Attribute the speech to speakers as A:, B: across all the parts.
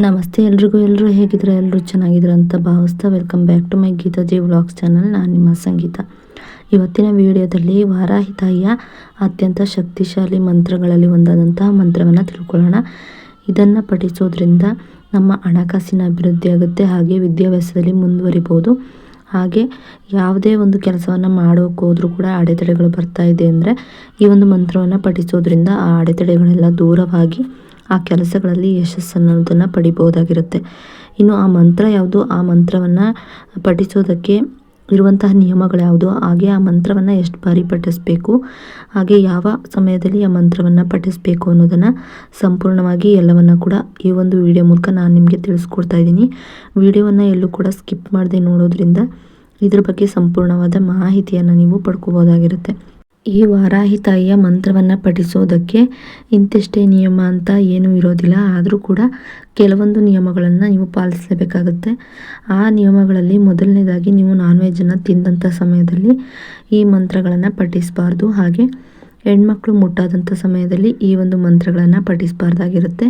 A: ನಮಸ್ತೆ ಎಲ್ರಿಗೂ. ಎಲ್ಲರೂ ಹೇಗಿದ್ರೆ ಎಲ್ಲರೂ ಚೆನ್ನಾಗಿದ್ರೆ ಅಂತ ಭಾವಿಸ್ತಾ welcome back to my Geetaji vlogs channel. ನಾನು ನಿಮ್ಮ ಸಂಗೀತ. ಇವತ್ತಿನ ವಿಡಿಯೋದಲ್ಲಿ ವಾರಾಹಿ ತಾಯಿಯ ಅತ್ಯಂತ ಶಕ್ತಿಶಾಲಿ ಮಂತ್ರಗಳಲ್ಲಿ ಒಂದಾದಂತಹ ಮಂತ್ರವನ್ನು ತಿಳ್ಕೊಳ್ಳೋಣ. ಇದನ್ನು ಪಠಿಸೋದ್ರಿಂದ ನಮ್ಮ ಹಣಕಾಸಿನ ಅಭಿವೃದ್ಧಿ ಆಗುತ್ತೆ, ಹಾಗೆ ವಿದ್ಯಾಭ್ಯಾಸದಲ್ಲಿ ಮುಂದುವರಿಬೋದು. ಹಾಗೆ ಯಾವುದೇ ಒಂದು ಕೆಲಸವನ್ನು ಮಾಡೋಕೆ ಹೋದರೂ ಕೂಡ ಅಡೆತಡೆಗಳು ಬರ್ತಾ ಇದೆ ಅಂದರೆ ಈ ಒಂದು ಮಂತ್ರವನ್ನು ಪಠಿಸೋದ್ರಿಂದ ಆ ಅಡೆತಡೆಗಳೆಲ್ಲ ದೂರವಾಗಿ ಆ ಕೆಲಸಗಳಲ್ಲಿ ಯಶಸ್ಸನ್ನೋದನ್ನು ಪಡಿಬೋದಾಗಿರುತ್ತೆ. ಇನ್ನು ಆ ಮಂತ್ರ ಯಾವುದು, ಆ ಮಂತ್ರವನ್ನು ಪಠಿಸೋದಕ್ಕೆ ಇರುವಂತಹ ನಿಯಮಗಳು ಯಾವುದು, ಹಾಗೆ ಆ ಮಂತ್ರವನ್ನು ಎಷ್ಟು ಬಾರಿ ಪಠಿಸಬೇಕು, ಹಾಗೆ ಯಾವ ಸಮಯದಲ್ಲಿ ಆ ಮಂತ್ರವನ್ನು ಪಠಿಸಬೇಕು ಅನ್ನೋದನ್ನು ಸಂಪೂರ್ಣವಾಗಿ ಎಲ್ಲವನ್ನು ಕೂಡ ಈ ಒಂದು ವಿಡಿಯೋ ಮೂಲಕ ನಾನು ನಿಮಗೆ ತಿಳಿಸ್ಕೊಡ್ತಾ ಇದ್ದೀನಿ. ವಿಡಿಯೋವನ್ನು ಎಲ್ಲೂ ಕೂಡ ಸ್ಕಿಪ್ ಮಾಡದೆ ನೋಡೋದ್ರಿಂದ ಇದ್ರ ಬಗ್ಗೆ ಸಂಪೂರ್ಣವಾದ ಮಾಹಿತಿಯನ್ನು ನೀವು ಪಡ್ಕೋಬೋದಾಗಿರುತ್ತೆ. ಈ ವಾರಾಹಿ ತಾಯಿಯ ಮಂತ್ರವನ್ನು ಪಠಿಸೋದಕ್ಕೆ ಇಂತಿಷ್ಟೇ ನಿಯಮ ಅಂತ ಏನೂ ಇರೋದಿಲ್ಲ. ಆದರೂ ಕೂಡ ಕೆಲವೊಂದು ನಿಯಮಗಳನ್ನು ನೀವು ಪಾಲಿಸಲೇಬೇಕಾಗುತ್ತೆ. ಆ ನಿಯಮಗಳಲ್ಲಿ ಮೊದಲನೇದಾಗಿ ನೀವು ನಾನ್ ವೆಜ್ಜನ್ನು ತಿಂದಂಥ ಸಮಯದಲ್ಲಿ ಈ ಮಂತ್ರಗಳನ್ನು ಪಠಿಸಬಾರ್ದು. ಹಾಗೆ ಹೆಣ್ಮಕ್ಳು ಮುಟ್ಟಾದಂಥ ಸಮಯದಲ್ಲಿ ಈ ಒಂದು ಮಂತ್ರಗಳನ್ನು ಪಠಿಸಬಾರ್ದಾಗಿರುತ್ತೆ.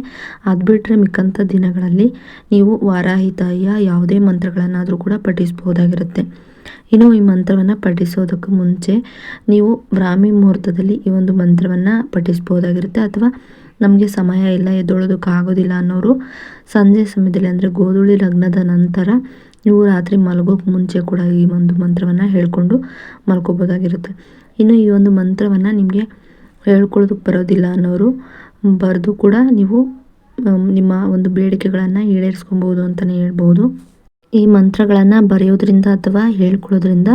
A: ಅದು ಬಿಟ್ಟರೆ ಮಿಕ್ಕಂಥ ದಿನಗಳಲ್ಲಿ ನೀವು ವಾರಾಹಿ ತಾಯಿಯ ಯಾವುದೇ ಮಂತ್ರಗಳನ್ನಾದರೂ ಕೂಡ ಪಠಿಸ್ಬೋದಾಗಿರುತ್ತೆ. ಇನ್ನು ಈ ಮಂತ್ರವನ್ನು ಪಠಿಸೋದಕ್ಕೆ ಮುಂಚೆ ನೀವು ಬ್ರಾಹ್ಮಿ ಮುಹೂರ್ತದಲ್ಲಿ ಈ ಒಂದು ಮಂತ್ರವನ್ನು ಪಠಿಸ್ಬೋದಾಗಿರುತ್ತೆ. ಅಥವಾ ನಮಗೆ ಸಮಯ ಇಲ್ಲ, ಎದ್ದೊಳೋದಕ್ಕಾಗೋದಿಲ್ಲ ಅನ್ನೋರು ಸಂಜೆ ಸಮಯದಲ್ಲಿ ಅಂದರೆ ಗೋಧೂಳಿ ಲಗ್ನದ ನಂತರ ನೀವು ರಾತ್ರಿ ಮಲಗೋಕೆ ಮುಂಚೆ ಕೂಡ ಈ ಒಂದು ಮಂತ್ರವನ್ನು ಹೇಳ್ಕೊಂಡು ಮಲ್ಕೋಬೋದಾಗಿರುತ್ತೆ. ಇನ್ನು ಈ ಒಂದು ಮಂತ್ರವನ್ನು ನಿಮಗೆ ಹೇಳ್ಕೊಳ್ಳೋದಕ್ಕೆ ಬರೋದಿಲ್ಲ ಅನ್ನೋರು ಬರೆದು ಕೂಡ ನೀವು ನಿಮ್ಮ ಒಂದು ಬೇಡಿಕೆಗಳನ್ನು ಈಡೇರಿಸ್ಕೊಬೋದು ಅಂತಲೇ ಹೇಳ್ಬೋದು. ಈ ಮಂತ್ರಗಳನ್ನು ಬರೆಯೋದ್ರಿಂದ ಅಥವಾ ಹೇಳ್ಕೊಳ್ಳೋದ್ರಿಂದ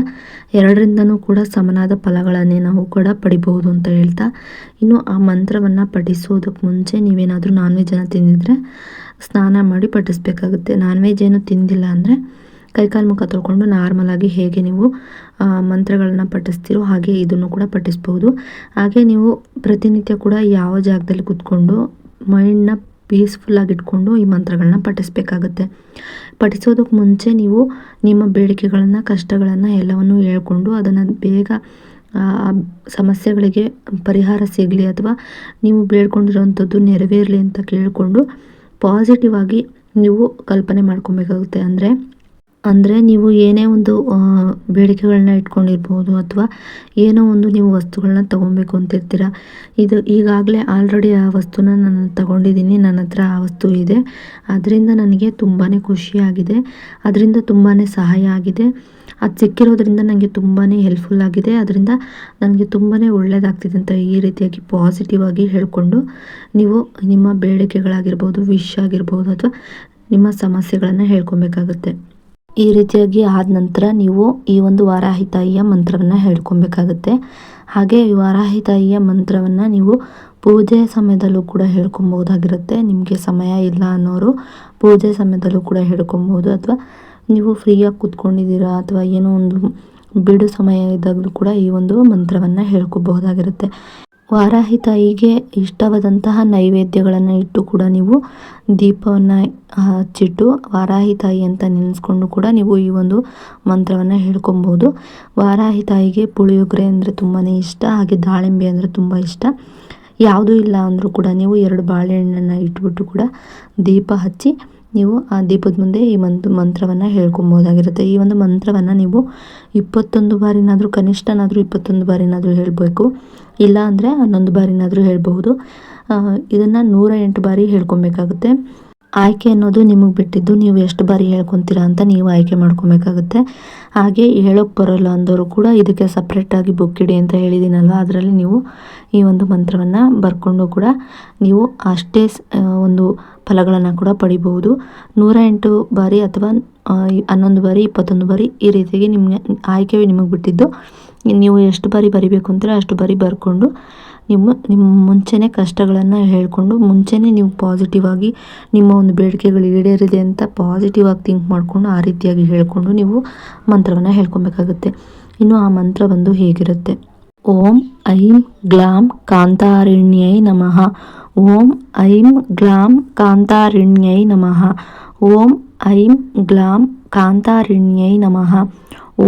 A: ಎರಡರಿಂದನೂ ಕೂಡ ಸಮನಾದ ಫಲಗಳನ್ನೇ ನಾವು ಕೂಡ ಪಡಿಬಹುದು ಅಂತ ಹೇಳ್ತಾ, ಇನ್ನು ಆ ಮಂತ್ರವನ್ನು ಪಠಿಸೋದಕ್ಕೆ ಮುಂಚೆ ನೀವೇನಾದರೂ ನಾನ್ ವೆಜ್ಜನ್ನು ತಿಂದಿದ್ರೆ ಸ್ನಾನ ಮಾಡಿ ಪಠಿಸ್ಬೇಕಾಗುತ್ತೆ. ನಾನ್ ವೆಜ್ ಏನು ತಿಂದಿಲ್ಲ ಅಂದರೆ ಕೈಕಾಲು ಮುಖ ತೊಳ್ಕೊಂಡು ನಾರ್ಮಲಾಗಿ ಹೇಗೆ ನೀವು ಮಂತ್ರಗಳನ್ನ ಪಠಿಸ್ತೀರೋ ಹಾಗೆ ಇದನ್ನು ಕೂಡ ಪಠಿಸ್ಬೋದು. ಹಾಗೆ ನೀವು ಪ್ರತಿನಿತ್ಯ ಕೂಡ ಯಾವ ಜಾಗದಲ್ಲಿ ಕೂತ್ಕೊಂಡು ಮೈಂಡ್ನ ಪೀಸ್ಫುಲ್ಲಾಗಿ ಇಟ್ಕೊಂಡು ಈ ಮಂತ್ರಗಳನ್ನ ಪಠಿಸ್ಬೇಕಾಗುತ್ತೆ. ಪಠಿಸೋದಕ್ಕೆ ಮುಂಚೆ ನೀವು ನಿಮ್ಮ ಬೇಡಿಕೆಗಳನ್ನು, ಕಷ್ಟಗಳನ್ನು ಎಲ್ಲವನ್ನು ಹೇಳ್ಕೊಂಡು ಅದನ್ನು ಬೇಗ ಸಮಸ್ಯೆಗಳಿಗೆ ಪರಿಹಾರ ಸಿಗಲಿ ಅಥವಾ ನೀವು ಬೇಡ್ಕೊಂಡಿರೋವಂಥದ್ದು ನೆರವೇರಲಿ ಅಂತ ಕೇಳಿಕೊಂಡು ಪಾಸಿಟಿವ್ ಆಗಿ ನೀವು ಕಲ್ಪನೆ ಮಾಡ್ಕೊಬೇಕಾಗುತ್ತೆ. ಅಂದರೆ ನೀವು ಏನೇ ಒಂದು ಬೇಡಿಕೆಗಳನ್ನ ಇಟ್ಕೊಂಡಿರ್ಬೋದು ಅಥವಾ ಏನೋ ಒಂದು ನೀವು ವಸ್ತುಗಳನ್ನ ತೊಗೊಬೇಕು ಅಂತಿರ್ತೀರ. ಇದು ಈಗಾಗಲೇ ಆಲ್ರೆಡಿ ಆ ವಸ್ತುನ ನಾನು ತಗೊಂಡಿದ್ದೀನಿ, ನನ್ನ ಹತ್ರ ಆ ವಸ್ತು ಇದೆ, ಅದರಿಂದ ನನಗೆ ತುಂಬಾ ಖುಷಿಯಾಗಿದೆ, ಅದರಿಂದ ತುಂಬಾ ಸಹಾಯ ಆಗಿದೆ, ಅದು ಸಿಕ್ಕಿರೋದ್ರಿಂದ ನನಗೆ ತುಂಬಾ ಹೆಲ್ಪ್ಫುಲ್ ಆಗಿದೆ, ಅದರಿಂದ ನನಗೆ ತುಂಬಾ ಒಳ್ಳೆಯದಾಗ್ತಿದೆ ಅಂತ ಈ ರೀತಿಯಾಗಿ ಪಾಸಿಟಿವ್ ಆಗಿ ಹೇಳ್ಕೊಂಡು ನೀವು ನಿಮ್ಮ ಬೇಡಿಕೆಗಳಾಗಿರ್ಬೋದು, ವಿಶ್ ಆಗಿರ್ಬೋದು ಅಥವಾ ನಿಮ್ಮ ಸಮಸ್ಯೆಗಳನ್ನು ಹೇಳ್ಕೊಬೇಕಾಗುತ್ತೆ. ಈ ರೀತಿಯಾಗಿ ಆದ ನಂತರ ನೀವು ಈ ಒಂದು ವಾರಾಹಿ ತಾಯಿಯ ಮಂತ್ರವನ್ನು ಹೇಳ್ಕೊಬೇಕಾಗುತ್ತೆ. ಹಾಗೆ ಈ ವಾರಾಹಿ ತಾಯಿಯ ಮಂತ್ರವನ್ನು ನೀವು ಪೂಜೆ ಸಮಯದಲ್ಲೂ ಕೂಡ ಹೇಳ್ಕೊಬೋದಾಗಿರುತ್ತೆ. ನಿಮಗೆ ಸಮಯ ಇಲ್ಲ ಅನ್ನೋರು ಪೂಜೆ ಸಮಯದಲ್ಲೂ ಕೂಡ ಹೇಳ್ಕೊಬೋದು, ಅಥವಾ ನೀವು ಫ್ರೀಯಾಗಿ ಕೂತ್ಕೊಂಡಿದ್ದೀರಾ ಅಥವಾ ಏನೋ ಒಂದು ಬಿಡು ಸಮಯ ಇದ್ದಾಗಲೂ ಕೂಡ ಈ ಒಂದು ಮಂತ್ರವನ್ನು ಹೇಳ್ಕೊಬಹುದಾಗಿರುತ್ತೆ. ವಾರಾಹಿ ತಾಯಿಗೆ ಇಷ್ಟವಾದಂತಹ ನೈವೇದ್ಯಗಳನ್ನು ಇಟ್ಟು ಕೂಡ ನೀವು ದೀಪವನ್ನು ಹಚ್ಚಿಟ್ಟು ವಾರಾಹಿ ತಾಯಿ ಅಂತ ನೆನೆಸ್ಕೊಂಡು ಕೂಡ ನೀವು ಈ ಒಂದು ಮಂತ್ರವನ್ನು ಹೇಳ್ಕೊಬೋದು. ವಾರಾಹಿ ತಾಯಿಗೆ ಪುಳಿಯೋಗರೆ ಅಂದರೆ ತುಂಬಾ ಇಷ್ಟ, ಹಾಗೆ ದಾಳಿಂಬೆ ಅಂದರೆ ತುಂಬ ಇಷ್ಟ. ಯಾವುದೂ ಇಲ್ಲ ಅಂದರೂ ಕೂಡ ನೀವು 2 ಬಾಳೆಹಣ್ಣನ್ನು ಇಟ್ಬಿಟ್ಟು ಕೂಡ ದೀಪ ಹಚ್ಚಿ ನೀವು ಆ ದೀಪದ ಮುಂದೆ ಈ ಮಂತ್ರವನ್ನು ಹೇಳ್ಕೊಬೋದಾಗಿರುತ್ತೆ. ಈ ಒಂದು ಮಂತ್ರವನ್ನು ನೀವು 21 ಬಾರಿನಾದರೂ ಕನಿಷ್ಠನಾದರೂ 21 ಬಾರಿನಾದರೂ ಹೇಳಬೇಕು, ಇಲ್ಲ ಅಂದರೆ 11 ಬಾರಿನಾದರೂ ಹೇಳಬಹುದು. ಇದನ್ನು 108 ಬಾರಿ ಹೇಳ್ಕೊಬೇಕಾಗುತ್ತೆ. ಆಯ್ಕೆ ಅನ್ನೋದು ನಿಮಗೆ ಬಿಟ್ಟಿದ್ದು, ನೀವು ಎಷ್ಟು ಬಾರಿ ಹೇಳ್ಕೊತೀರಾ ಅಂತ ನೀವು ಆಯ್ಕೆ ಮಾಡ್ಕೊಬೇಕಾಗುತ್ತೆ. ಹಾಗೆ ಹೇಳೋಕ್ಕೆ ಬರೋಲ್ಲ ಅಂದವರು ಕೂಡ ಇದಕ್ಕೆ ಸಪ್ರೇಟಾಗಿ ಬುಕ್ ಇಡಿ ಅಂತ ಹೇಳಿದ್ದೀನಲ್ವ, ಅದರಲ್ಲಿ ನೀವು ಈ ಒಂದು ಮಂತ್ರವನ್ನು ಬರ್ಕೊಂಡು ಕೂಡ ನೀವು ಅಷ್ಟೇ ಒಂದು ಫಲಗಳನ್ನು ಕೂಡ ಪಡಿಬಹುದು. 108 ಬಾರಿ ಅಥವಾ 11 ಬಾರಿ 21 ಬಾರಿ ಈ ರೀತಿಯಾಗಿ ಆಯ್ಕೆ ನಿಮಗೆ ಬಿಟ್ಟಿದ್ದು. ನೀವು ಎಷ್ಟು ಬಾರಿ ಬರಿಬೇಕು ಅಂತೀರ ಅಷ್ಟು ಬಾರಿ ಬರ್ಕೊಂಡು ನಿಮ್ಮ ಮುಂಚೆನೇ ಕಷ್ಟಗಳನ್ನು ಹೇಳ್ಕೊಂಡು ಮುಂಚೆನೇ ನೀವು ಪಾಸಿಟಿವ್ ಆಗಿ ನಿಮ್ಮ ಒಂದು ಬೇಡಿಕೆಗಳು ಈಡೇರಿದೆ ಅಂತ ಪಾಸಿಟಿವ್ ಆಗಿ ಥಿಂಕ್ ಮಾಡಿಕೊಂಡು ಆ ರೀತಿಯಾಗಿ ಹೇಳ್ಕೊಂಡು ನೀವು ಮಂತ್ರವನ್ನು ಹೇಳ್ಕೊಬೇಕಾಗುತ್ತೆ. ಇನ್ನು ಆ ಮಂತ್ರ ಬಂದು ಹೇಗಿರುತ್ತೆ: ಓಂ ಐಂ ಗ್ಲಾಂ ಕಾಂತಾರಿಣ್ಯೈ ನಮಃ. ಓಂ ಐಂ ಗ್ಲಾಂ ಕಾಂತಾರಿಣ್ಯೈ ನಮಃ. ಓಂ ಐಂ ಗ್ಲಾಂ ಕಾಂತಾರಿಣ್ಯೈ ನಮಃ.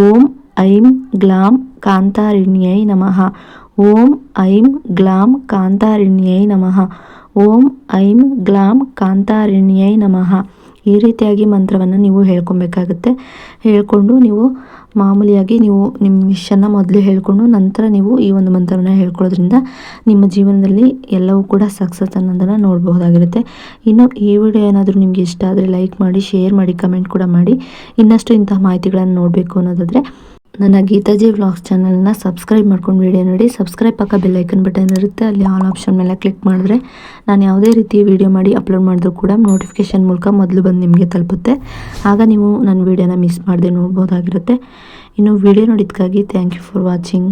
A: ಓಂ ಐಂ ಗ್ಲಾಂ ಕಾಂತಾರಿಣ್ಯೈ ನಮಃ. ಓಂ ಐಂ ಗ್ಲಾಂ ಕಾಂತಾರಿಣ್ಯೈ ನಮಃ. ಓಂ ಐಂ ಗ್ಲಾಂ ಕಾಂತಾರಿಣ್ಯೈ ನಮಃ. ಈ ರೀತಿಯಾಗಿ ಮಂತ್ರವನ್ನು ನೀವು ಹೇಳ್ಕೊಬೇಕಾಗುತ್ತೆ. ಹೇಳ್ಕೊಂಡು ನೀವು ಮಾಮೂಲಿಯಾಗಿ ನೀವು ನಿಮ್ಮ ವಿಷನ್ನು ಮೊದಲೇ ಹೇಳ್ಕೊಂಡು ನಂತರ ನೀವು ಈ ಒಂದು ಮಂತ್ರವನ್ನು ಹೇಳ್ಕೊಳ್ಳೋದ್ರಿಂದ ನಿಮ್ಮ ಜೀವನದಲ್ಲಿ ಎಲ್ಲವೂ ಕೂಡ ಸಕ್ಸಸ್ ಅನ್ನೋದನ್ನು ನೋಡಬಹುದಾಗಿರುತ್ತೆ. ಇನ್ನು ಈ ವಿಡಿಯೋ ಏನಾದರೂ ನಿಮಗೆ ಇಷ್ಟ ಆದರೆ ಲೈಕ್ ಮಾಡಿ, ಶೇರ್ ಮಾಡಿ, ಕಮೆಂಟ್ ಕೂಡ ಮಾಡಿ. ಇನ್ನಷ್ಟು ಇಂತಹ ಮಾಹಿತಿಗಳನ್ನು ನೋಡಬೇಕು ಅನ್ನೋದಾದರೆ ನನ್ನ ಗೀತಾಜಿ ವ್ಲಾಗ್ಸ್ ಚಾನಲ್ನ ಸಬ್ಸ್ಕ್ರೈಬ್ ಮಾಡ್ಕೊಂಡು ವಿಡಿಯೋ ನೋಡಿ. ಸಬ್ಸ್ಕ್ರೈಬ್ ಪಕ್ಕ ಬೆಲ್ ಐಕನ್ ಬಟನ್ ಇರುತ್ತೆ, ಅಲ್ಲಿ ಆಲ್ ಆಪ್ಷನ್ ಮೇಲೆ ಕ್ಲಿಕ್ ಮಾಡಿದ್ರೆ ನಾನು ಯಾವುದೇ ರೀತಿ ವಿಡಿಯೋ ಮಾಡಿ ಅಪ್ಲೋಡ್ ಮಾಡಿದ್ರು ಕೂಡ ನೋಟಿಫಿಕೇಷನ್ ಮೂಲಕ ಮೊದಲು ಬಂದು ನಿಮಗೆ ತಲುಪುತ್ತೆ. ಆಗ ನೀವು ನನ್ನ ವಿಡಿಯೋನ ಮಿಸ್ ಮಾಡದೆ ನೋಡ್ಬೋದಾಗಿರುತ್ತೆ. ಇನ್ನು ವಿಡಿಯೋ ನೋಡಿದ್ದಕ್ಕಾಗಿ ಥ್ಯಾಂಕ್ ಯು ಫಾರ್ ವಾಚಿಂಗ್.